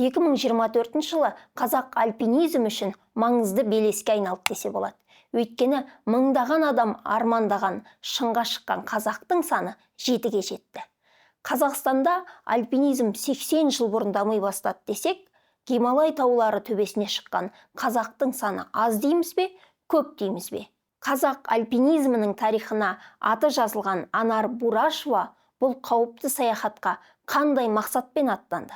2024 жылы қазақ альпинизм үшін маңызды белеске айналды десе болады. Өйткені мыңдаған адам армандаған шыңға шыққан қазақтың саны 7-ге жетті. Қазақстанда альпинизм 80 жыл бұрын дамый бастады десек, Гималай таулары төбесіне шыққан қазақтың саны аз дейміз бе, көп дейміз бе? Қазақ альпинизмінің тарихына аты жазылған Анар Бурашева бұл қауіпті саяхатқа қандай мақсатпен аттанды?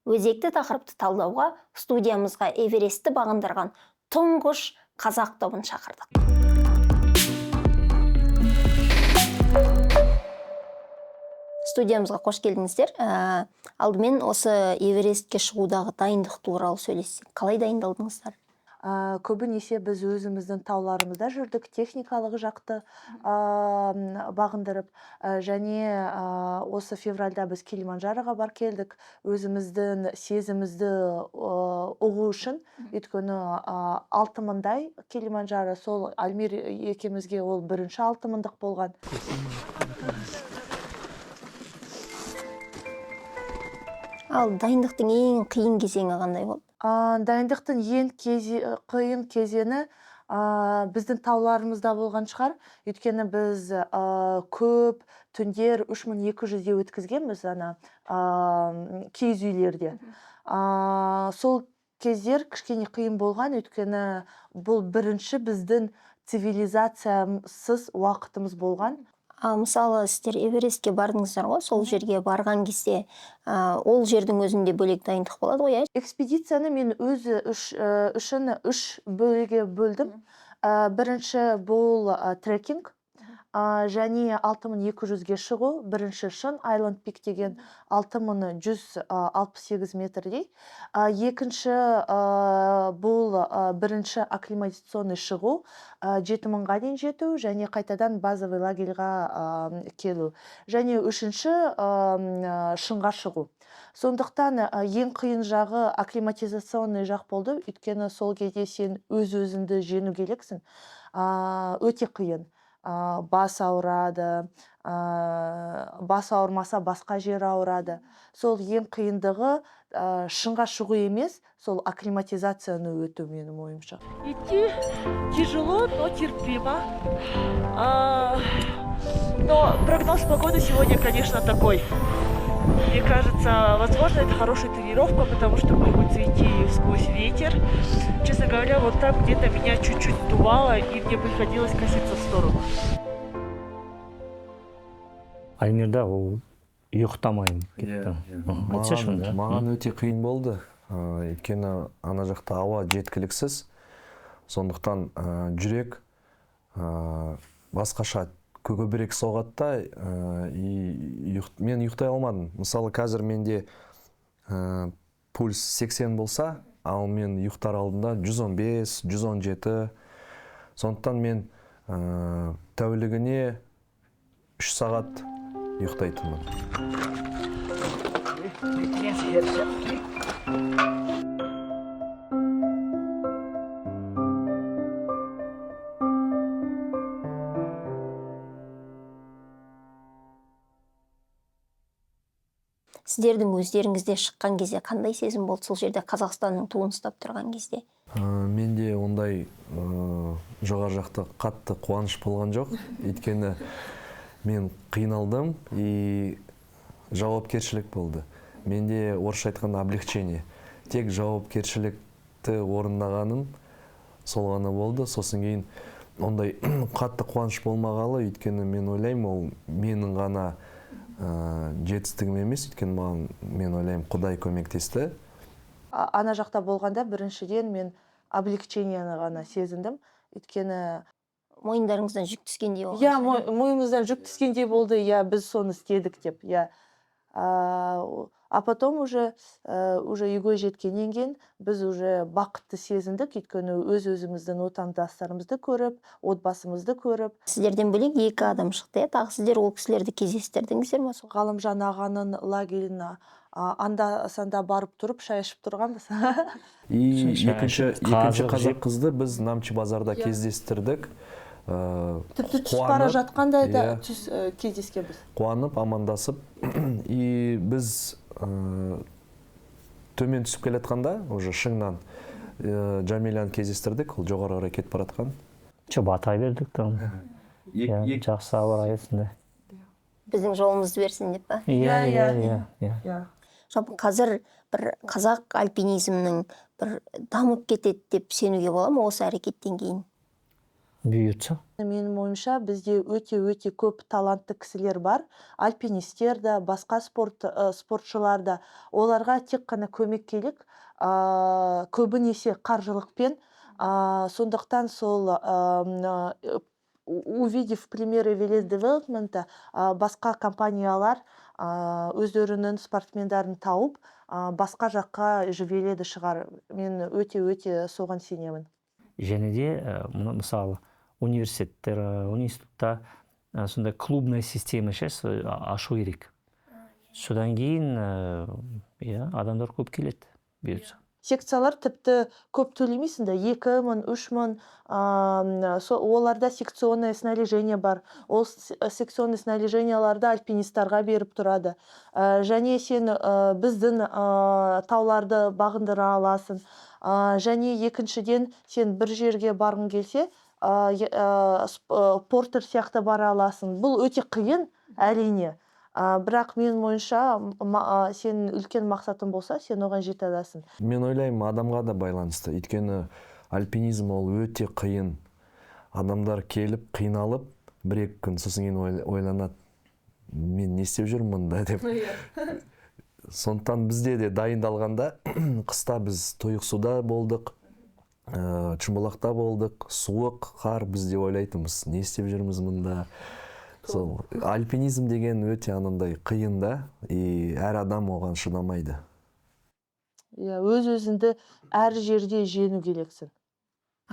Өзекті тақырыпты талдауға студиямызға Эверестті бағындырған тұңғыш қазақ тобын шақырдық. Студиямызға қош келдіңіздер. Алдымен осы Эверестке шығудағы дайындық туралы сөйлессек. Қалай дайындалдыңыздар? Көбінесе біз өзіміздің тауларымызда жүрдік, техникалық жақты бағындырып, және осы февральда біз Килиманджароға бар келдік, өзіміздің сезімізді ұғу үшін. Өйткені 6000-дай Килиманджаро, сол Альмир екемізге ол бірінші 6000-дық болған. Ал дайындықтың ең қиын кезеңі қандай болды? Дайындықтың ең қиын кезеңі біздің тауларымызда болған шығар. Өйткені біз көп түндер 3200-де өткізгенбіз киіз үйлерде. Сол кездер кішкене қиын болған, өйткені бұл бірінші біздің цивилизациясыз уақытымыз болған. Мысалы, сіздер Эверестке бардыңыздар ғой, сол жерге барған кезде ол жердің өзінде бөлек дайындық болады ғой? Экспедицияны мен өзі үшін 3 бөліге бөлдім. Бірінші бұл трекинг, және 6200-ге шығу, бірінші шың Island Peak деген 6168 метрдей. Екінші бұл бірінші акклиматационный шығу, 7000-ға дейін жету, және қайтадан базовый лагерьға келу. Және үшінші шыңға шығу. Сондықтан ең қиын жағы акклиматизационный жақ болды, өйткені сол кезде сен өз-өзіңді жеңу керексің. Өте қиын. Бас ауырады, бас ауырмаса басқа жер ауырады. Сол ең қиындығы шыңға шығу емес, сол акклиматизацияны өту, менің ойымша. Идти тяжело, но терпимо. Но прогноз погоды сегодня, конечно, такой. Мне кажется, возможно, это хорошая тренировка, потому что приходится идти сквозь ветер. Честно говоря, вот там где-то меня чуть-чуть сдувало, и мне приходилось коситься в сторону. Альмирда ол ұйықтамайын кетті. Маған өте қиын болды. Өйткені ана жақта ауа жеткіліксіз. Сондықтан жүрек басқаша көбірек соғатта, мен ұйықтай алмадым. Мысалы, қазір менде пульс 80 болса, ал мен ұйықтар алдында 115, 117. Сондықтан мен тәулігіне 3 сағат ұйықтайтынмын. Сіздердің өздеріңізде шыққан кезде қандай сезім болды сол жерде Қазақстанның туын ұстап тұрған кезде? Менде ондай жоғары жақта қатты қуаныш болған жоқ. Өйткені мен қиналдым и жауапкершілік болды. Менде орысша айтқанда облегчение. Тек жауапкершілікті орындағаным сол ғана болды. Сосын кейін ондай қатты қуаныш болмағалы, өйткені мен ойлаймын, ол менің ғана жетістігім емес, өйткені маған, мен ойлаймын, Құдай көмектесті. Ана жақта болғанда біріншіден мен облегчениені ғана сезіндім, өйткені Мойындарыңыздан жүк түскендей болды. Мойнымыздан жүк түскендей болды, біз соны істедік деп. А потом уже үйге жеткеннен кейін біз уже бақытты сезіндік, өйткені өз-өзіміздің отандастарымызды көріп, отбасымызды көріп. Сіздерден бөлек 2 адам шықты, тағы сіздер ол кісілерді кездестірдіңіздер ме? Ғалымжан ағаның лагеріне анда-санда барып тұрып, шай ішіп тұрғанбыз. Екінші қазақ қызды біз Намчи базарда кездестірдік. Тіпті түс бара жатқанда да кездескенбіз. Қуанып, амандасып, и біз төмен түсіп келе жатқанда уже шыңнан Жамиляны кездестірдік, ол жоғары қарай кетіп бара жатқан. бата бердік там. Жақсы ауа райысында. Біздің жолымызды берсін деп па? Иә. Жалпы қазір бір қазақ альпинизмнің бір дамып кетеді деп сенуге бола ма осы әрекеттен кейін? Бұйыртса. Менің ойымша бізде өте көп талантты кісілер бар, альпинистер да, басқа спортшылар да. Оларға тек қана көмек керек, көбінесе қаржылықпен. Сондықтан сол увидев примеры Велес Девелопмента, басқа компаниялар өздерінің спортсмендерін тауып, басқа жаққа жібереді шығар. Мен өте соған сенемін. Және де мысалы университеттер, институтта сондай клубная система ашу керек. Содан кейін адамдар көп келеді. Бұйыртса. Секциялар тіпті көп төлемейсің да, 2000, 3000, оларда секционное снаряжение бар. Ол секционный снаряженияларды альпинисттарға беріп тұрады. Және сен біздің тауларды бағындыра аласың. Және екіншіден сен бір жерге барғың келсе, портер сияқты бара аласың. Бұл өте қиын, әрине. Бірақ мен ойынша, сен үлкен мақсатың болса, сен оған жете аласың. Мен ойлаймын, адамға да байланысты. Өйткені альпинизм ол өте қиын. Адамдар келіп, қиналып, 1-2 күн сосын кейін ойланады, мен не істеп жүрмін мұнда деп. Сондықтан бізде де дайындалғанда, қыста біз тұйық суда болдық, Шымбұлақта болдық, суық, қар, біз де ойлайтынбыз, не істеп жүрміз мұнда. Сол альпинизм деген өте анандай қиын да, әр адам оған шыдамайды. Өз-өзіңді әр жерде жеңу керексің.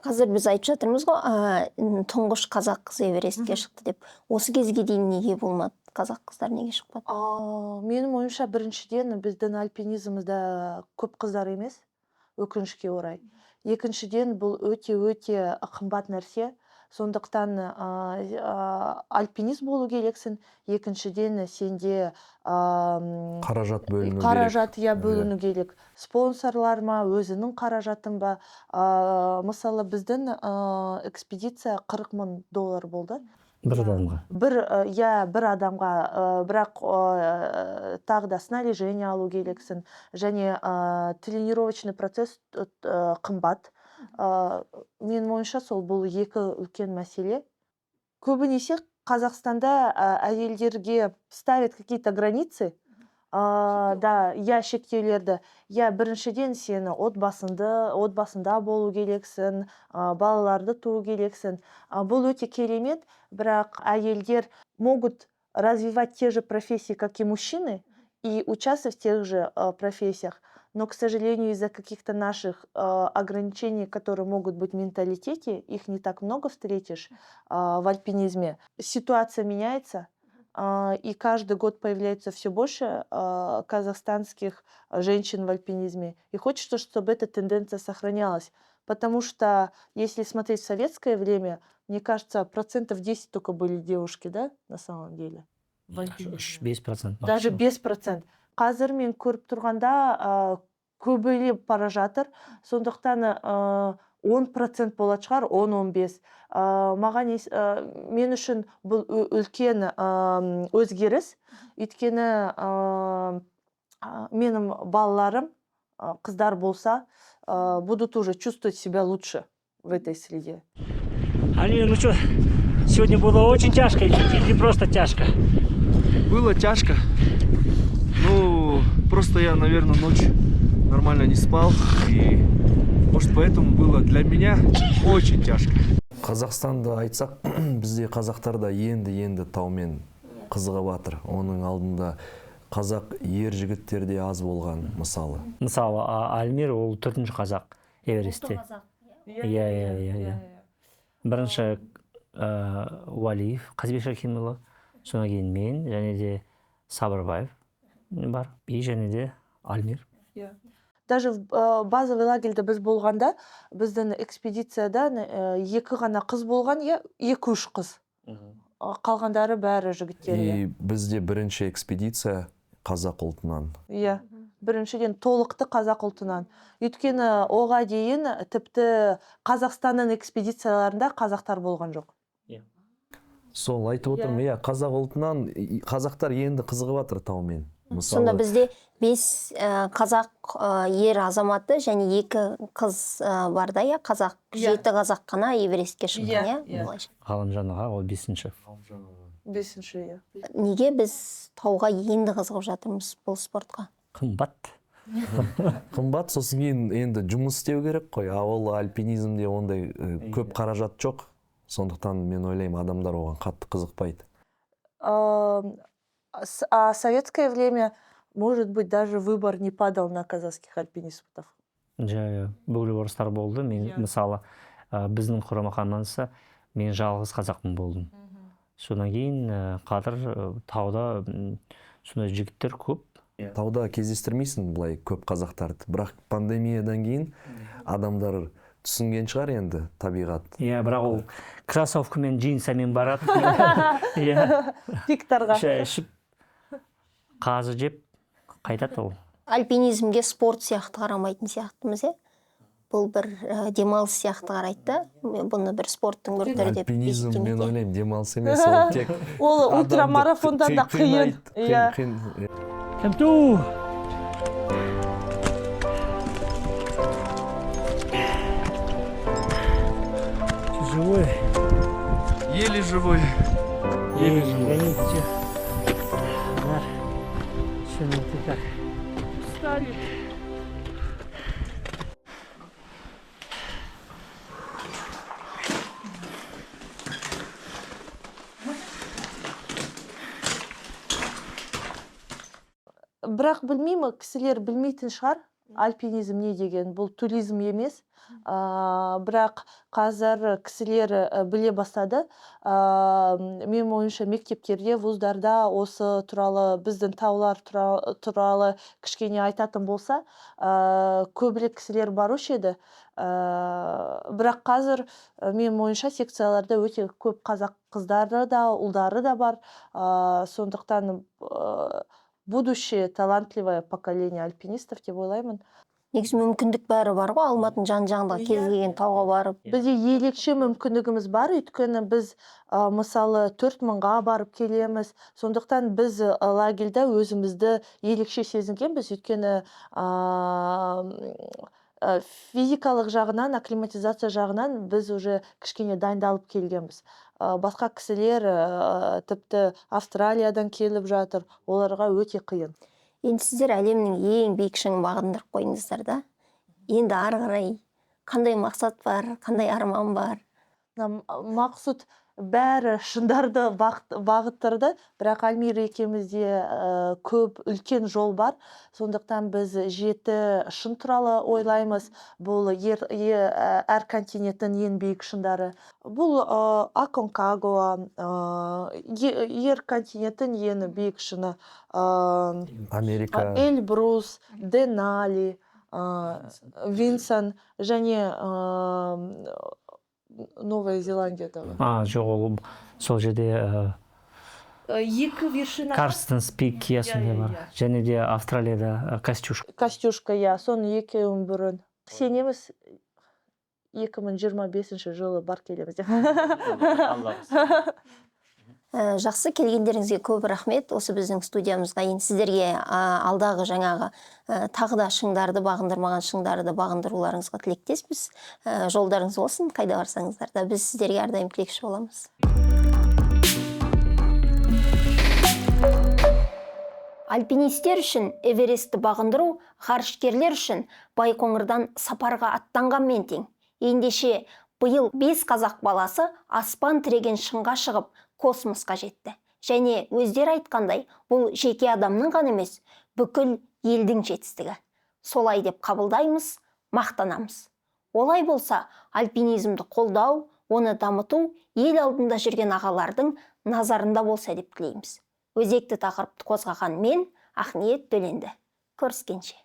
Қазір біз айтып жатырмыз ғой, тұңғыш қазақ қыз Эверестке шықты деп. Осы кезге дейін неге болмады? Қазақ қыздар неге шықпады? Менің ойымша, біріншіден біздің альпинизмімізде көп қыздар емес, өкінішке орай. Екіншіден, бұл өте қымбат нәрсе. Сондықтан альпинист болу керексің. Екіншіден, сенде Қаражат бөліну керек. Қаражат бөліну керек. Спонсорлар ма, өзінің қаражатын ба. Мысалы, біздің экспедиция $40,000 болды. Бір адамға. Бір адамға, бірақ тағы да снаряжение алу керексің. Және тренировочный процесс қымбат. Мен ойымша, сол бұл екі үлкен мәселе. Көбінесе Қазақстанда әйелдерге ставят какие-то границы, шектеулерді. Біріншіден сен отбасында болу керексің, балаларды туу керексің. Бұл өте керемет, бірақ әйелдер могут развивать те же профессии, как и мужчины, и участвовать в тех же профессиях. Но, к сожалению, из-за каких-то наших ограничений, которые могут быть в менталитете, их не так много встретишь в альпинизме. Ситуация меняется, и каждый год появляется все больше казахстанских женщин в альпинизме. И хочется, чтобы эта тенденция сохранялась. Потому что, если смотреть в советское время, мне кажется, 10% только были девушки, да, на самом деле? 5%. Даже 5%. Қазір мен көріп тұрғанда көбейлеп бара жатыр. Сондықтан 10% болады шығар, 10-15. Мен үшін бұл үлкен өзгеріс. Өйткені менің балаларым, қыздар болса, будут уже чувствовать себя лучше в этой среде. Алина, ну что, сегодня было очень тяжко или просто тяжко? Было тяжко. Ну, просто я, наверное, ночь нормально не спал. И, может, поэтому было для меня очень тяжко. Қазақстанды айтсақ, бізде қазақтар да енді таумен қызығып жатыр. Оның алдында қазақ ер жігіттер де аз болған, мысалы. Мысалы, Альмир ол 4-ші қазақ Эверестте. Иә. Бірінші Уалиев, Қазбек Шакимұлы, содан кейін мен, және де Сабырбаев бар, и және де Альмир. Даже базовый лагерьде біз болғанда, біздің экспедицияда 2 ғана қыз болған, 2-3 қыз. Қалғандары бәрі жігіттер. И бізде бірінші экспедиция қазақ ұлтынан. біріншіден толықты қазақ ұлтынан. Өйткені оға дейін тіпті Қазақстанның экспедицияларында қазақтар болған жоқ. Сол айтып отырмын, иә, қазақ ұлтынан қазақтар енді қызығып жатыр таумен. Сонда бізде 5 қазақ ер азаматы және 2 қыз бар да, иә, қазақ. 7 қазақ қана Эверестке шыққан, иә? Ғалымжан аға ол 5-ші. 5-ші, иә. Неге біз тауға енді қызығып жатырмыз бұл спортқа? Қымбат. Қымбат, сосын кейін енді жұмыс істеу керек қой. Ол альпинизмде ондай көп қаражат жоқ. Сондықтан мен ойлаймын, адамдар оған қатты қызықпайды. А советское время, может быть, даже выбор не падал на казахских альпинистов. Бүкіл орыстар болды. Мен мысалы біздің құрама командасы мен жалғыз қазақпын болдым. Содан кейін қазір тауда сондай жігіттер көп. Тауда кездестірмейсің былай көп қазақтарды. Бірақ пандемиядан кейін адамдар түсінген шығар енді табиғат. Иә, бірақ ол кроссовкамен, джинсамен барады. Иә. Пиктарға. Шай ішіп, қазы жеп, қайтады ол. Альпинизмге спорт сияқты қарамайтын сияқтымыз, иә? Бұл бір демалыс сияқты қарайды да. Бұны бір спорттың бір түрі деп Альпинизм, есептемейді. мен ойлаймын, демалыс емес, ол тек Ол ультрамарафондан да қиын. Кемту! Живой. Еле живой. Еле живой. Что ну ты как? Устали. Бірақ білмеймін, кісілер білмейтін шығар, альпинизм не деген, бұл туризм емес. Бірақ қазір кісілер біле бастады. Мен ойымша мектептерде, вуздарда осы туралы, біздің таулар туралы кішкене айтатын болса, көбірек кісілер барушы еді. Бірақ қазір мен ойымша секцияларда өте көп қазақ қыздары да, ұлдары да бар. Сондықтан будущее талантливое поколение альпинистов деп ойлаймын. Негізі мүмкіндік бәрі бар ғой, Алматының жан-жағында кез келген тауға барып. Бізде ерекше мүмкіндігіміз бар, өйткені біз мысалы 4000-ға барып келеміз. Сондықтан біз лагерьде өзімізді ерекше сезінгенбіз, өйткені физикалық жағынан, акклиматизация жағынан біз уже кішкене дайындалып келгенбіз. Басқа кісілер тіпті Австралиядан келіп жатыр, оларға өте қиын. Енді сіздер әлемнің ең биік шыңын бағындырып қойыңыздар да. Енді ары қарай қандай мақсат бар, қандай арман бар? Мақсұт бәрі шыңдарды бағыттырды, бірақ Альмира екеумізде көп үлкен жол бар. Сондықтан біз 7 шың туралы ойлаймыз. Бұл әр континенттің ең биік шыңдары. Бұл Аконкагуа, ер континенттің ең биік шыңы. Америка. Эльбрус, Денали, Винсон және Новая Зеландиядағы. Жоқ, ол сол жерде Екі вершина. Карстенс Пик сондай бар. Және де Австралияда Костюшка. Костюшка, иә, соның екеуін бұрын. Сенеміз 2025 жылы бар келеміз. Жақсы, келгендеріңізге көп рахмет. Осы біздің студиямызға енді сіздерге алдағы жаңағы тағы да шыңдарды бағындырмаған шыңдарды бағындыруларыңызға тілектеспіз. Жолдарыңыз болсын, қайда барсаңыздар да біз сіздерге әрдайым тілекші боламыз. Альпинистер үшін Эверестті бағындыру, ғарышкерлер үшін Байқоңырдан сапарға аттанғанмен тең. Ендеше биыл 5 қазақ баласы аспан тіреген шыңға шығып космосқа жетті. Және өздері айтқандай, бұл жеке адамның ғана емес, бүкіл елдің жетістігі. Солай деп қабылдаймыз, мақтанамыз. Олай болса, альпинизмді қолдау, оны дамыту ел алдында жүрген ағалардың назарында болса деп тілейміз. Өзекті тақырыпты қозғаған мен, Ақниет Төленді. Көріскенше.